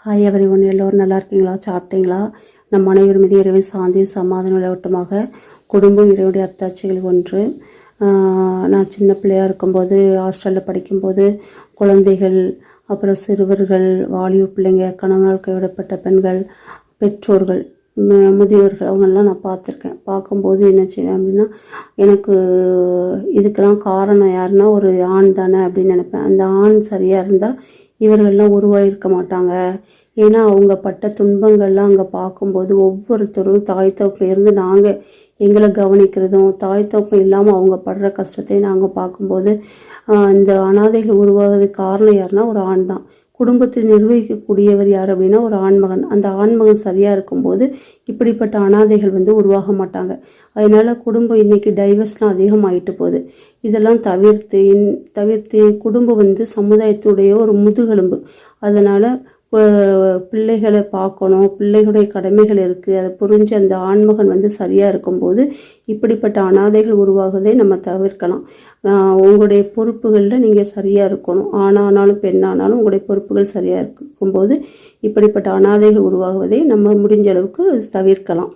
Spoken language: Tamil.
ஹாய் எவரி ஒன், எல்லோரும் நல்லா இருக்கீங்களா? சாப்பிட்டீங்களா? நம் அனைவரும் மீது இறைவன் சாந்தி சமாதானம் நிலவட்டமாக. குடும்பம் இறைவனுடைய அத்தாட்சிகள் ஒன்று. நான் சின்ன பிள்ளையாக இருக்கும்போது ஹாஸ்டலில் படிக்கும்போது குழந்தைகள், அப்புறம் சிறுவர்கள், வாலிப பிள்ளைங்க, கணவனால் கைவிடப்பட்ட பெண்கள், பெற்றோர்கள், முதியோர்கள் அவங்களெலாம் நான் பார்த்துருக்கேன். பார்க்கும்போது என்ன செய்வேன் அப்படின்னா, எனக்கு இதுக்கெல்லாம் காரணம் யாருன்னா ஒரு ஆண் தானே அப்படின்னு நினைப்பேன். அந்த ஆண் சரியாக இருந்தால் இவர்கள்லாம் உருவாயிருக்க மாட்டாங்க. ஏன்னா அவங்க பட்ட துன்பங்கள்லாம் அங்கே பார்க்கும்போது ஒவ்வொருத்தரும் தாய் தகப்பன் இருந்து நாங்கள் எங்களை கவனிக்கிறதும், தாய் தகப்பன் இல்லாமல் அவங்க படுற கஷ்டத்தையும் நாங்கள் பார்க்கும்போது இந்த அனாதைகள் உருவாகிறதுக்கு காரணம் யாருன்னா ஒரு ஆண் தான். குடும்பத்தை நிர்வகிக்கக்கூடியவர் யார் அப்படின்னா ஒரு ஆண்மகன். அந்த ஆண்மகன் சரியாக இருக்கும்போது இப்படிப்பட்ட அனாதைகள் உருவாக மாட்டாங்க. அதனால குடும்பம் இன்னைக்கு டைவர்ஸ்லாம் அதிகமாயிட்டு போகுது. இதெல்லாம் தவிர்த்து குடும்பம் சமுதாயத்துடைய ஒரு முதுகெலும்பு. அதனால பிள்ளைகளை பார்க்கணும், பிள்ளைகளுடைய கடமைகள் இருக்குது, அதை புரிஞ்சு அந்த ஆண்மகன் சரியாக இருக்கும்போது இப்படிப்பட்ட அனாதைகள் உருவாகுவதை நம்ம தவிர்க்கலாம். உங்களுடைய பொறுப்புகளில் நீங்கள் சரியாக இருக்கணும். ஆணானாலும் பெண்ணானாலும் உங்களுடைய பொறுப்புகள் சரியாக இருக்கும்போது இப்படிப்பட்ட அனாதைகள் உருவாகுவதை நம்ம முடிஞ்ச அளவுக்கு தவிர்க்கலாம்.